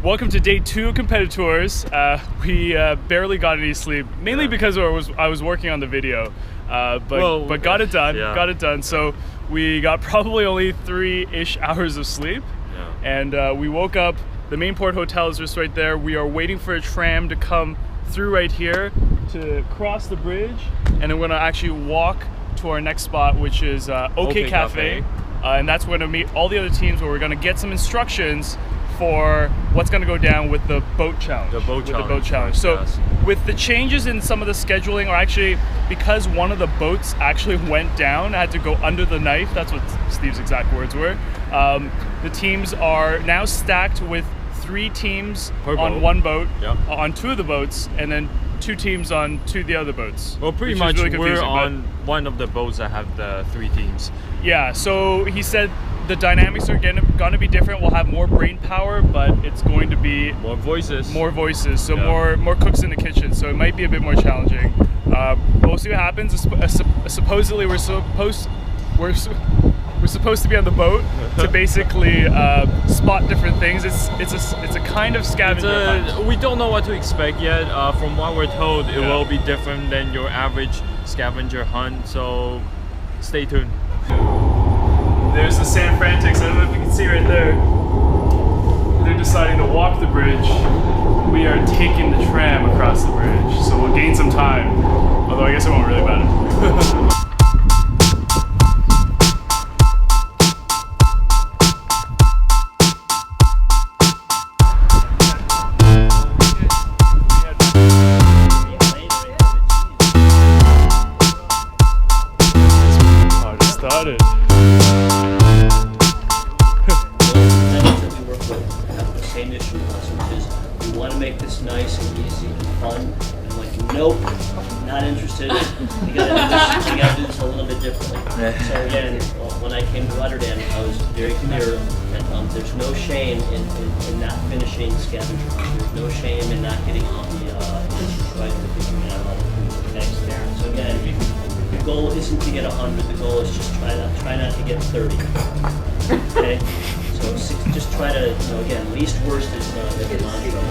Welcome to day 2 of Competitours. We barely got any sleep, mainly because I was working on the video, but got it done. Yeah. Got it done. So we got probably only 3-ish hours of sleep, and we woke up. The Mainport Hotel is just right there. We are waiting for a tram to come through right here to cross the bridge, and then we're gonna actually walk to our next spot, which is OK Cafe. And that's where we're gonna meet all the other teams, where we're gonna get some instructions for what's going to go down with the boat challenge. The boat challenge. So with the changes in some of the scheduling, or actually because one of the boats actually went down, I had to go under the knife. That's what Steve's exact words were. The teams are now stacked with 3 teams on one boat, on 2 of the boats, and then 2 teams on 2 of the other boats. Well, pretty much really we're on one of the boats that have the 3 teams. Yeah, so he said the dynamics are going to be different. We'll have more brain power, but it's going to be more voices. So more cooks in the kitchen. So it might be a bit more challenging. But we'll see what happens. Supposedly we're supposed to be on the boat to basically spot different things. It's a kind of scavenger hunt. We don't know what to expect yet. From what we're told, it will be different than your average scavenger hunt. So stay tuned. There's the San Frantics. I don't know if you can see right there. They're deciding to walk the bridge. We are taking the tram across the bridge, so we'll gain some time. Although I guess it won't really matter. Started. Same issue with us, which is we want to make this nice and easy and fun. And like, nope, not interested. We gotta do this a little bit differently. So again, when I came to Rotterdam, I was very clear that there's no shame in not finishing scavenger hunt. There's no shame in not getting on the right because you have other next there. So again, the goal isn't to get 100. The goal is just try not to get 30. Okay. So just try to, again, least worst is the mantra.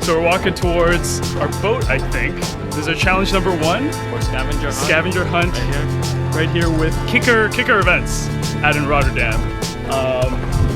So we're walking towards our boat, I think. This is our challenge number 1. For scavenger hunt. Scavenger hunt. Right here with Kicker Events out in Rotterdam.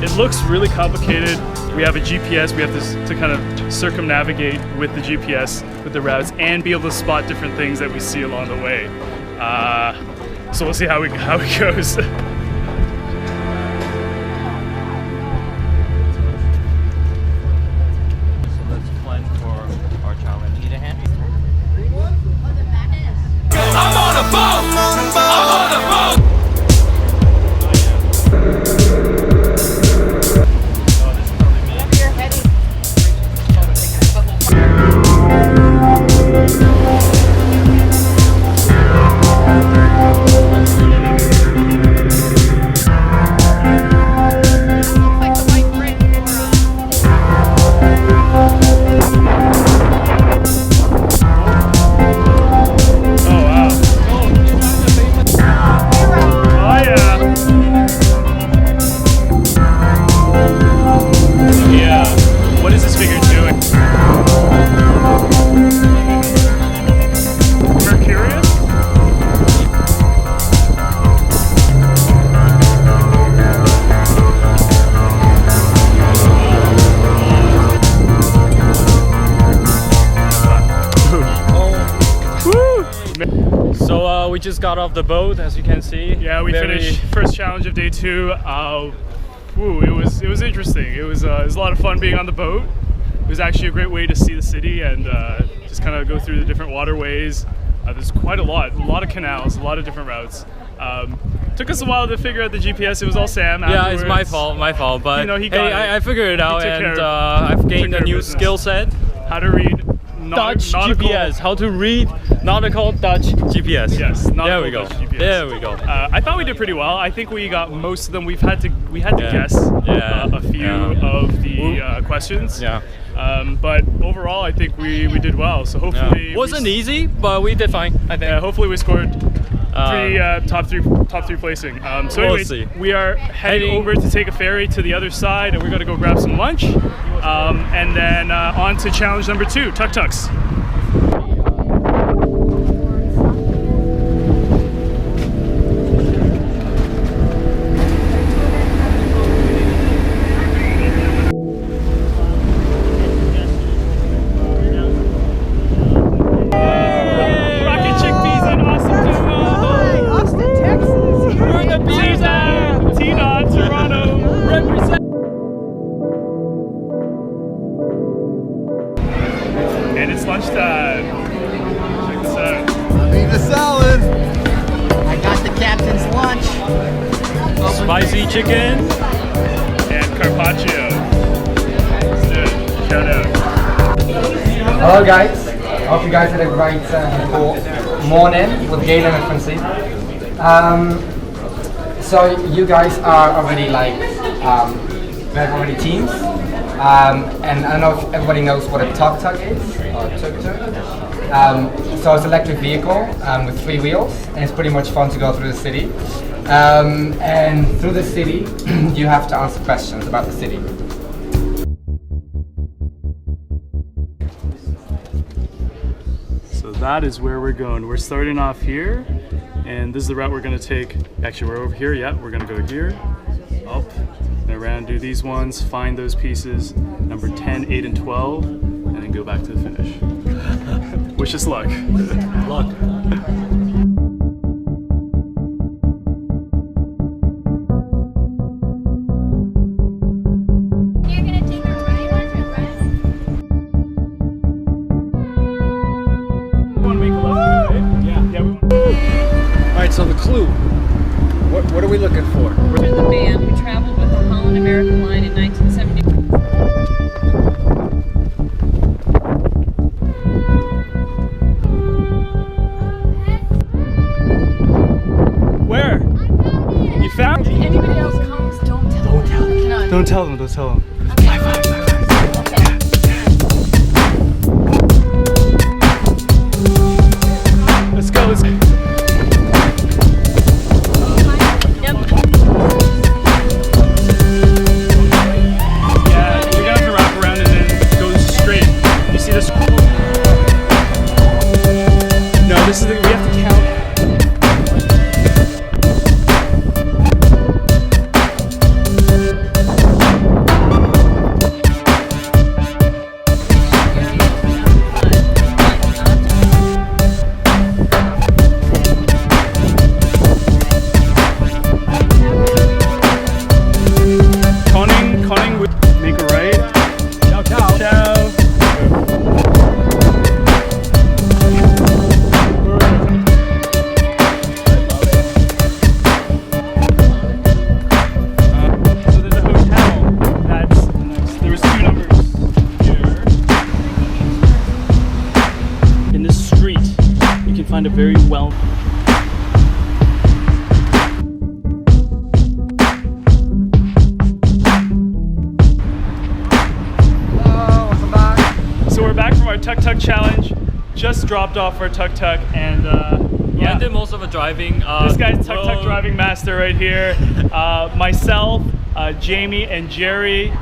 It looks really complicated. We have a GPS. We have to kind of circumnavigate with the GPS, with the routes, and be able to spot different things that we see along the way. So we'll see how it goes. So we just got off the boat, as you can see. Yeah, we finished first challenge of day 2. It was interesting. It was a lot of fun being on the boat. It was actually a great way to see the city and just kind of go through the different waterways. There's quite a lot of canals, a lot of different routes. Took us a while to figure out the GPS. It was all Sam afterwards. Yeah, it's my fault. But he got I figured it out, and care I've gained a new skill set. How to read Dutch nautical. GPS. How to read nautical Dutch GPS. Yes, there nautical we go. Dutch GPS. There we go. I thought we did pretty well. I think we got most of them. We had to guess a few of the questions. Yeah. But overall, I think we did well. So hopefully, wasn't easy, but we did fine. I think. Hopefully, we scored top three placing. So We'll anyway, see. we are heading over to take a ferry to the other side, and we're gonna go grab some lunch, and then on to challenge number 2, Tuk Tuks. And it's lunchtime. Check this out. I'm eating a salad. I got the captain's lunch. Spicy chicken. And carpaccio. Let's do it. Shout out. Hello guys, hope you guys had a great morning with Galen and Francine. So you guys are already like, we have already teams. And I don't know if everybody knows what a Tuk Tuk is, or Tuk Tuk. So it's an electric vehicle with 3 wheels, and it's pretty much fun to go through the city. And through the city, you have to answer questions about the city. So that is where we're going. We're starting off here, and this is the route we're gonna take. Actually, we're over here, yeah. We're gonna go here, up, and around, do these ones, find those pieces, number 10, 8, and 12, and then go back to the finish. Wish us luck. Luck. You're gonna take a ride on your rest? We wanna make a left, right? Yeah. Alright, so the clue. What are we looking for? We're the band who traveled with the Holland American Line in 1970. Where? You found? If anybody else comes, don't tell them. Don't tell them. Don't tell them. Let's go. Let's go. Yeah, you're gonna have to wrap around and then go straight. You see this? No, this is the, we have to count. Conning would make a right. Ciao, ciao. Ciao. So there's a hotel that's, there was 2 numbers here. In this street, you can find a very well. So we're back from our Tuk Tuk challenge. Just dropped off our Tuk Tuk, and I did most of the driving. this guy's Tuk Tuk driving master right here. Myself, Jamie, and Jerry,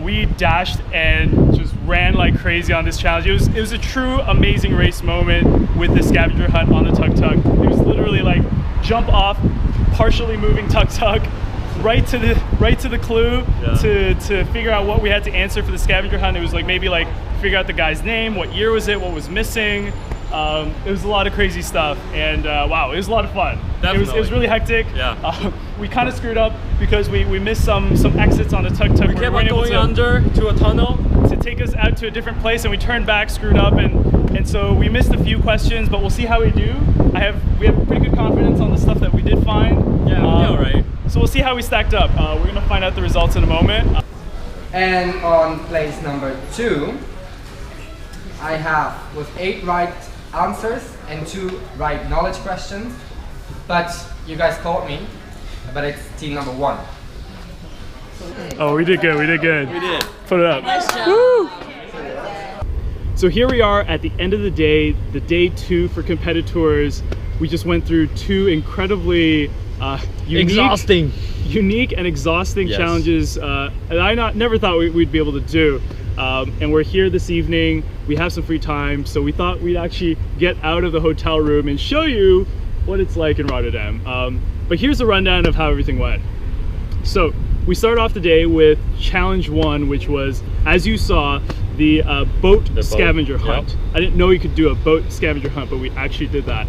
we dashed and just ran like crazy on this challenge. It was a true amazing race moment with the scavenger hunt on the Tuk Tuk. It was literally like jump off, partially moving Tuk Tuk, right to the clue to figure out what we had to answer for the scavenger hunt. It was like maybe like figure out the guy's name, what year was it, what was missing. It was a lot of crazy stuff, and wow, it was a lot of fun. It was really hectic. Yeah. We kind of screwed up because we missed some exits on the Tuk Tuk. We kept on going under to a tunnel to take us out to a different place, and we turned back, screwed up, and so we missed a few questions, but we'll see how we do. We have pretty good confidence on the stuff that we did find. Yeah, all right. So we'll see how we stacked up. We're gonna find out the results in a moment. And on place number 2, I have with 8 right answers and 2 right knowledge questions. But you guys caught me, but it's team number 1. Oh, we did good. We did good. We did. Put it up. Nice job. Woo! So here we are at the end of the day 2 for Competitours. We just went through 2 incredibly unique and exhausting challenges that I never thought we'd be able to do. And we're here this evening. We have some free time, so we thought we'd actually get out of the hotel room and show you what it's like in Rotterdam. But here's the rundown of how everything went. So we started off the day with challenge 1, which was, as you saw, the boat scavenger hunt. I didn't know you could do a boat scavenger hunt, but we actually did that.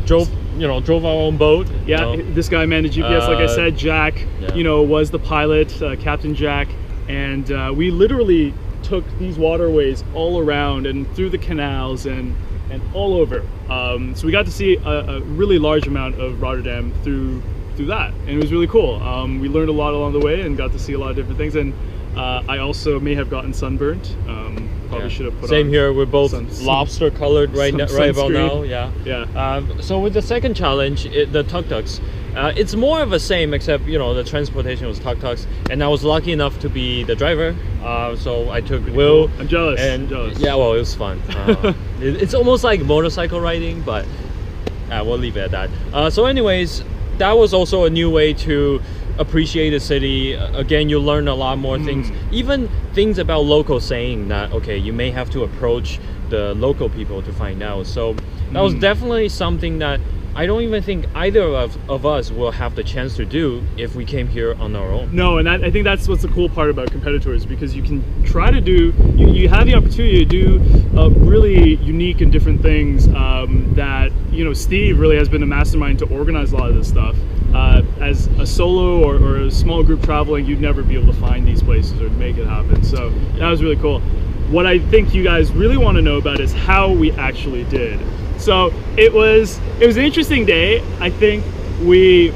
Drove our own boat. Yeah, this guy managed GPS, like I said. Jack, was the pilot, Captain Jack, and we literally took these waterways all around and through the canals and all over. So we got to see a really large amount of Rotterdam through that, and it was really cool. We learned a lot along the way and got to see a lot of different things, and I also may have gotten sunburnt. Probably should have put Same on here. We're both lobster colored right about now. Yeah. So with the second challenge, the Tuk Tuks, it's more of the same, except the transportation was Tuk Tuks, and I was lucky enough to be the driver. So I took Will. I'm jealous. And jealous. yeah, well, it was fun. It's almost like motorcycle riding, but we'll leave it at that. So anyways, that was also a new way to appreciate the city. Again, you learn a lot more things, even things about local saying that, okay, you may have to approach the local people to find out. So that was definitely something that I don't even think either of us will have the chance to do if we came here on our own. No, and I think that's what's the cool part about Competitours, because you can try to do, you have the opportunity to do really unique and different things that, Steve really has been a mastermind to organize a lot of this stuff. As a solo or a small group traveling, you'd never be able to find these places or make it happen. So that was really cool. What I think you guys really want to know about is how we actually did. So it was an interesting day. I think we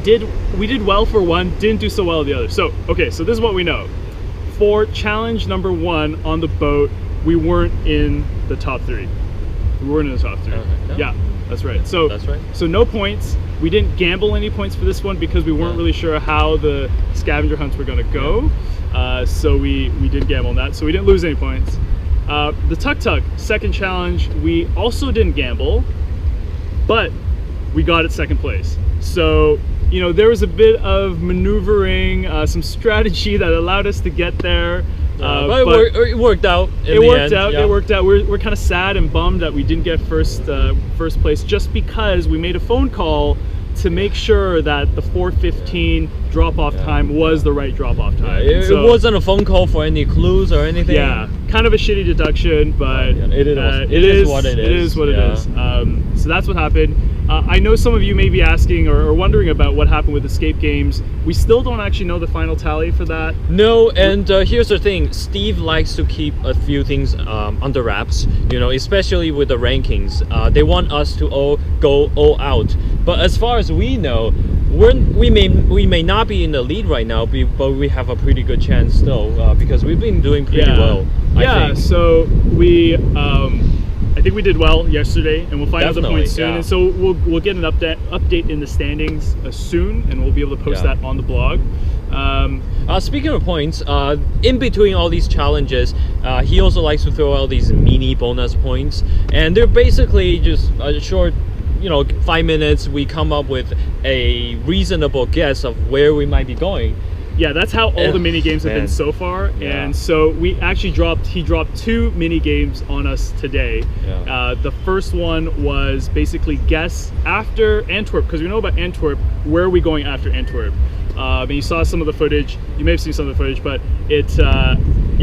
did well for one, didn't do so well the other. So okay, so this is what we know. For challenge number 1 on the boat, we weren't in the top 3. We weren't in the top 3. Okay, no. Yeah, that's right. So That's right. So no points. We didn't gamble any points for this one because we weren't really sure how the scavenger hunts were going to go. So we didn't gamble on that. So we didn't lose any points. The Tuk Tuk second challenge, we also didn't gamble, but we got it second place. So there was a bit of maneuvering, some strategy that allowed us to get there. But it worked out. It worked out. We're kind of sad and bummed that we didn't get first place, just because we made a phone call to make sure that the 4:15 drop-off time was the right drop-off time. It wasn't a phone call for any clues or anything. Yeah, kind of a shitty deduction, but it is what it is. It is what it is. So that's what happened. I know some of you may be asking or wondering about what happened with Escape Games. We still don't actually know the final tally for that. No, and here's the thing. Steve likes to keep a few things under wraps, especially with the rankings. They want us to all go all out. But as far as we know, we may not be in the lead right now, but we have a pretty good chance still because we've been doing pretty well. I think. So I think we did well yesterday, and we'll find out the points soon. And so we'll get an update in the standings soon, and we'll be able to post that on the blog. Speaking of points, in between all these challenges, he also likes to throw out these mini bonus points, and they're basically just a short 5 minutes. We come up with a reasonable guess of where we might be going. Yeah, that's how all the mini games have been so far. Yeah. And so he dropped 2 mini games on us today. Yeah. The first one was basically guess after Antwerp, because we know about Antwerp, where are we going after Antwerp? And you saw some of the footage. You may have seen some of the footage, but it's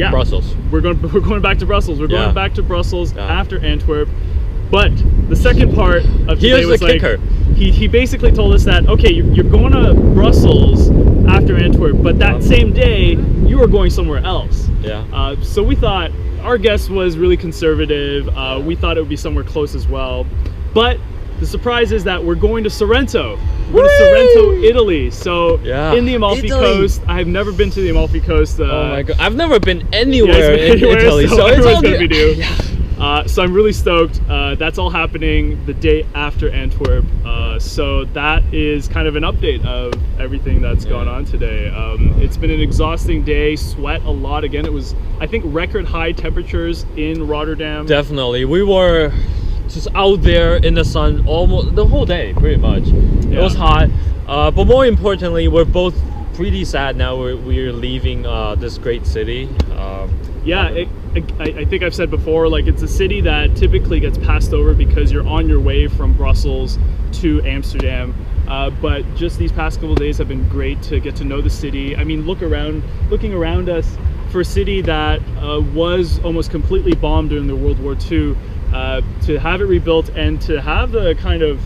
Brussels. We're going back to Brussels. We're going back to Brussels after Antwerp. But the second part of today was like, kicker. He basically told us that, okay, you're going to Brussels after Antwerp, but that same day you were going somewhere else. Yeah. So we thought our guess was really conservative. We thought it would be somewhere close as well, but the surprise is that we're going to Sorrento. We're going to Sorrento, Italy. So in the Amalfi Coast. I've never been to the Amalfi Coast. Oh my god, I've never been anywhere in Italy, so it's everyone's all gonna be new. So I'm really stoked. That's all happening the day after Antwerp. So that is kind of an update of everything that's gone on today. It's been an exhausting day, sweat a lot. Again, it was, I think, record high temperatures in Rotterdam. Definitely. We were just out there in the sun almost the whole day, pretty much. It was hot. But more importantly, we're both pretty sad now we're leaving this great city. I think I've said before, like, it's a city that typically gets passed over because you're on your way from Brussels to Amsterdam. But just these past couple of days have been great to get to know the city. I mean, looking around us, for a city that was almost completely bombed during the World War II, to have it rebuilt and to have the kind of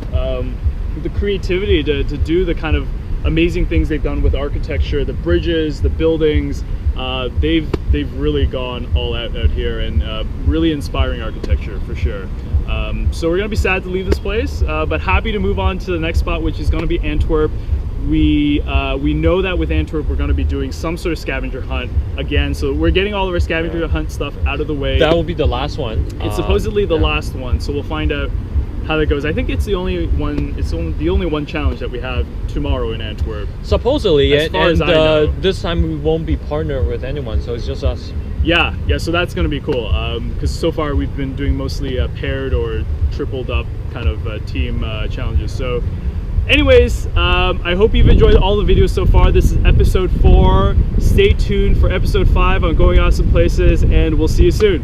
the creativity to do the kind of amazing things they've done with architecture, the bridges, the buildings. They've really gone all out here, and really inspiring architecture for sure. So we're gonna be sad to leave this place, but happy to move on to the next spot, which is gonna be Antwerp. We know that with Antwerp we're gonna be doing some sort of scavenger hunt again, so we're getting all of our scavenger hunt stuff out of the way. That will be the last one. It's supposedly the last one, so we'll find out how that goes. I think it's the only one. It's the only one challenge that we have tomorrow in Antwerp. Supposedly, as far as I know. This time we won't be partnered with anyone, so it's just us. Yeah. So that's gonna be cool. Because so far we've been doing mostly paired or tripled up kind of team challenges. So, anyways, I hope you've enjoyed all the videos so far. This is episode 4. Stay tuned for episode 5 on Going Awesome Places, and we'll see you soon.